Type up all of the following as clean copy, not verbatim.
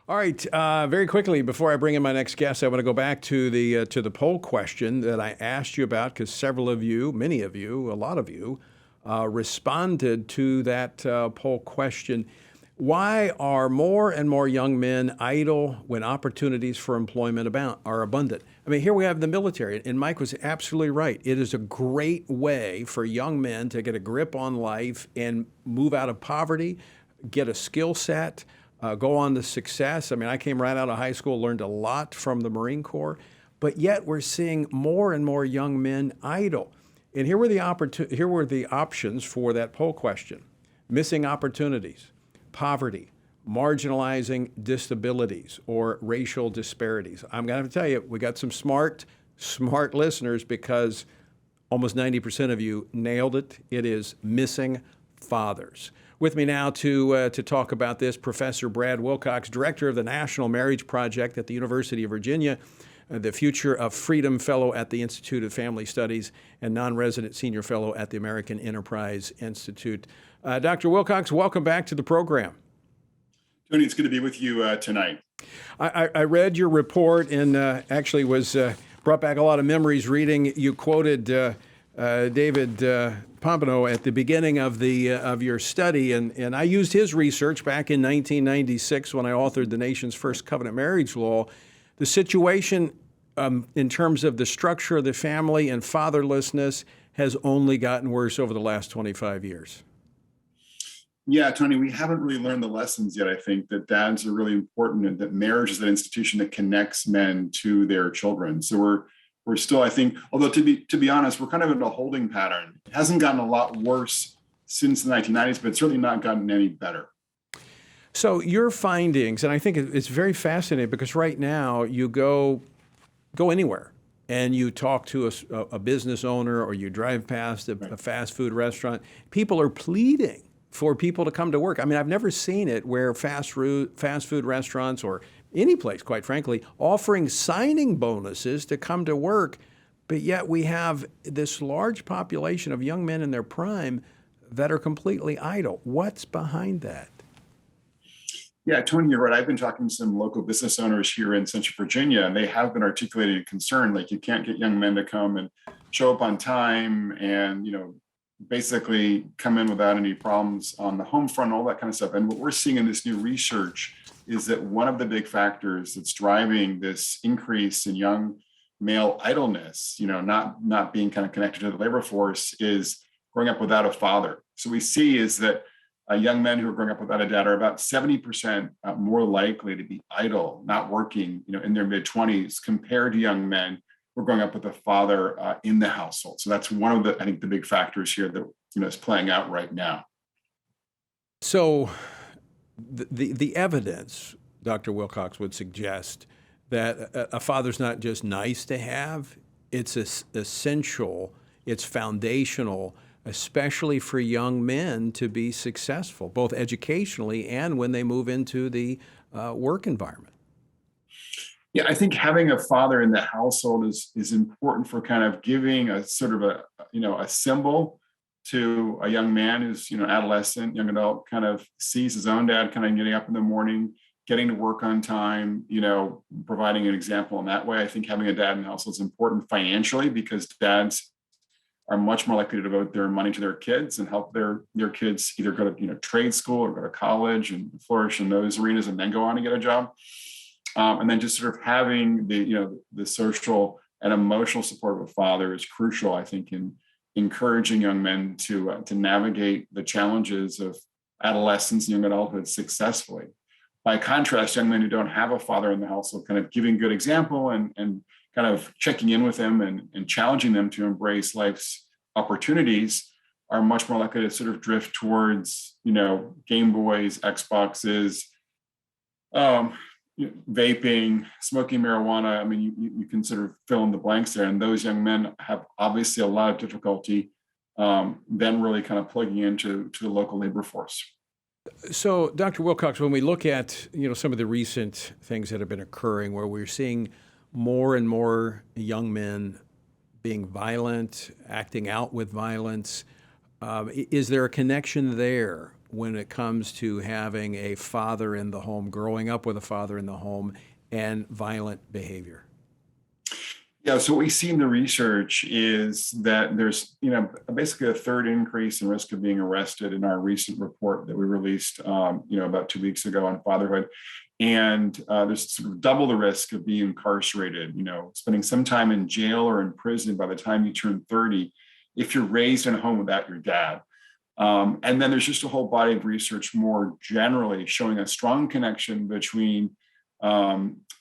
All right, very quickly before I bring in my next guest, I want to go back to the poll question that I asked you about because several of you, many of you, a lot of you, responded to that poll question. Why are more and more young men idle when opportunities for employment are abundant? I mean, here we have the military, and Mike was absolutely right. It is a great way for young men to get a grip on life and move out of poverty, get a skill set, go on to success. I mean, I came right out of high school, learned a lot from the Marine Corps, but yet we're seeing more and more young men idle. And here were the options for that poll question: missing opportunities, poverty, marginalizing disabilities, or racial disparities. I'm going to have to tell you, we got some smart listeners because almost 90% of you nailed it. It is missing fathers. With me now to talk about this, Professor Brad Wilcox, Director of the National Marriage Project at the University of Virginia, the Future of Freedom Fellow at the Institute of Family Studies, and non-resident Senior Fellow at the American Enterprise Institute. Dr. Wilcox, welcome back to the program. Tony, it's good to be with you tonight. I read your report and actually was brought back a lot of memories reading. You quoted David Pompano at the beginning of your study, and I used his research back in 1996 when I authored the nation's first covenant marriage law. The situation in terms of the structure of the family and fatherlessness has only gotten worse over the last 25 years. Yeah, Tony, we haven't really learned the lessons yet. I think that dads are really important and that marriage is an institution that connects men to their children. So we're still, I think, although to be honest, we're kind of in a holding pattern. It hasn't gotten a lot worse since the 1990s, but it's certainly not gotten any better. So your findings, and I think it's very fascinating because right now you go anywhere and you talk to a business owner or you drive past a fast food restaurant, people are pleading for people to come to work. I mean, I've never seen it where fast food restaurants or any place, quite frankly, offering signing bonuses to come to work, but yet we have this large population of young men in their prime that are completely idle. What's behind that? Yeah, Tony, you're right. I've been talking to some local business owners here in Central Virginia, and they have been articulating a concern, like you can't get young men to come and show up on time and, basically come in without any problems on the home front, all that kind of stuff. And what we're seeing in this new research is that one of the big factors that's driving this increase in young male idleness, not being kind of connected to the labor force, is growing up without a father. So we see is that young men who are growing up without a dad are about 70% more likely to be idle, not working, in their mid-20s compared to young men who are growing up with a father in the household. So that's one of the big factors here that is playing out right now. So the evidence, Dr. Wilcox, would suggest that a father's not just nice to have, it's essential, it's foundational, especially for young men to be successful, both educationally and when they move into the work environment. Yeah, I think having a father in the household is important for kind of giving a sort of a symbol to a young man who's, adolescent, young adult, kind of sees his own dad kind of getting up in the morning, getting to work on time, providing an example in that way. I think having a dad in the household is important financially because dads are much more likely to devote their money to their kids and help their kids either go to trade school or go to college and flourish in those arenas and then go on and get a job. And then just sort of having the social and emotional support of a father is crucial, I think, in encouraging young men to navigate the challenges of adolescence and young adulthood successfully. By contrast, young men who don't have a father in the household, kind of giving good example and kind of checking in with them and challenging them to embrace life's opportunities are much more likely to sort of drift towards, Game Boys, Xboxes, vaping, smoking marijuana. I mean, you can sort of fill in the blanks there. And those young men have obviously a lot of difficulty then really kind of plugging into the local labor force. So, Dr. Wilcox, when we look at, some of the recent things that have been occurring where we're seeing more and more young men being violent, acting out with violence, is there a connection there when it comes to having a father in the home, growing up with a father in the home, and violent behavior? Yeah, so what we see in the research is that there's, basically a third increase in risk of being arrested in our recent report that we released, about 2 weeks ago on fatherhood. And there's sort of double the risk of being incarcerated, spending some time in jail or in prison by the time you turn 30, if you're raised in a home without your dad. And then there's just a whole body of research more generally showing a strong connection between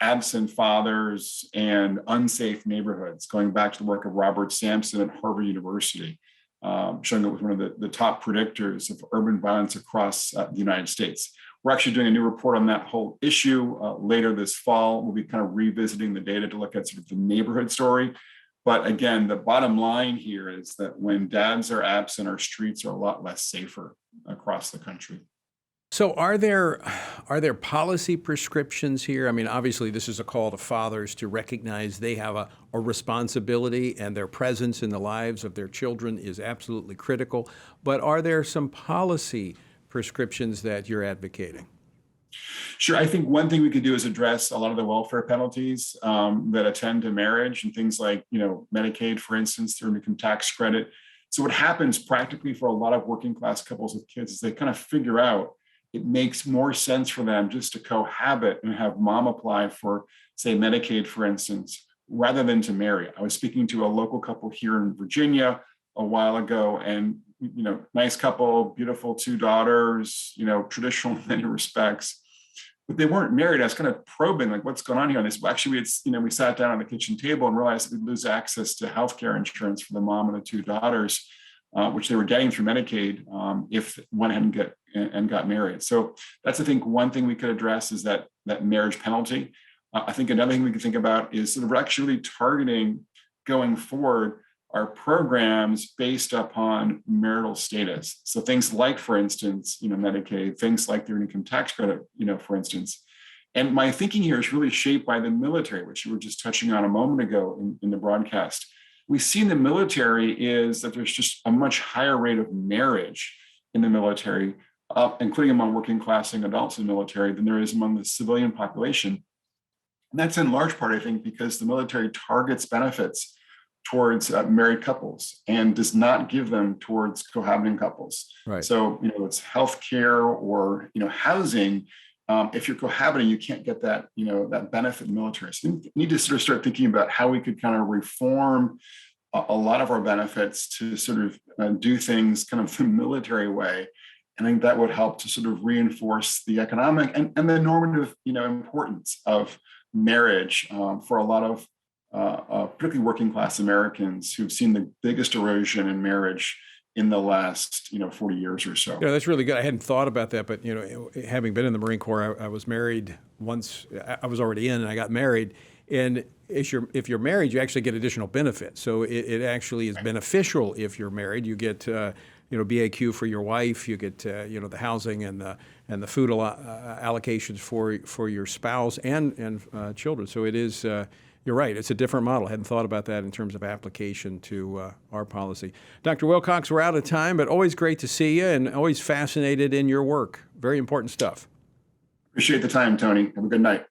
absent fathers and unsafe neighborhoods, going back to the work of Robert Sampson at Harvard University, showing that it was one of the top predictors of urban violence across the United States. We're actually doing a new report on that whole issue later this fall. We'll be kind of revisiting the data to look at sort of the neighborhood story. But again, the bottom line here is that when dads are absent, our streets are a lot less safer across the country. So are there policy prescriptions here? I mean, obviously, this is a call to fathers to recognize they have a responsibility, and their presence in the lives of their children is absolutely critical. But are there some policy prescriptions that you're advocating? Sure. I think one thing we could do is address a lot of the welfare penalties that attend to marriage, and things like, Medicaid, for instance, through income tax credit. So what happens practically for a lot of working class couples with kids is they kind of figure out it makes more sense for them just to cohabit and have mom apply for, say, Medicaid, for instance, rather than to marry. I was speaking to a local couple here in Virginia a while ago, and nice couple, beautiful 2 daughters, traditional in many respects, but they weren't married. I was kind of probing, like, what's going on here on this? Well, actually, we sat down at the kitchen table and realized that we'd lose access to healthcare insurance for the mom and the 2 daughters, which they were getting through Medicaid if one hadn't got married. So that's, I think, one thing we could address is that marriage penalty. I think another thing we could think about is sort of actually targeting going forward our programs based upon marital status. So things like, for instance, Medicaid, things like the income tax credit, for instance. And my thinking here is really shaped by the military, which you were just touching on a moment ago in the broadcast. We see in the military is that there's just a much higher rate of marriage in the military, including among working class and adults in the military, than there is among the civilian population. And that's in large part, I think, because the military targets benefits towards married couples and does not give them towards cohabiting couples. Right. So, it's healthcare or, housing. If you're cohabiting, you can't get that, that benefit in the military. So we need to sort of start thinking about how we could kind of reform a lot of our benefits to sort of do things kind of the military way. And I think that would help to sort of reinforce the economic and the normative, importance of marriage for a lot of particularly working class Americans who've seen the biggest erosion in marriage in the last 40 years or so. Yeah, that's really good. I hadn't thought about that, but having been in the Marine Corps, I was married once. I was already in, and I got married. And if you're married, you actually get additional benefits. So it actually is beneficial if you're married. You get BAQ for your wife. You get the housing and the food allocations for your spouse and children. So it is. You're right. It's a different model. I hadn't thought about that in terms of application to our policy. Dr. Wilcox, we're out of time, but always great to see you and always fascinated in your work. Very important stuff. Appreciate the time, Tony. Have a good night.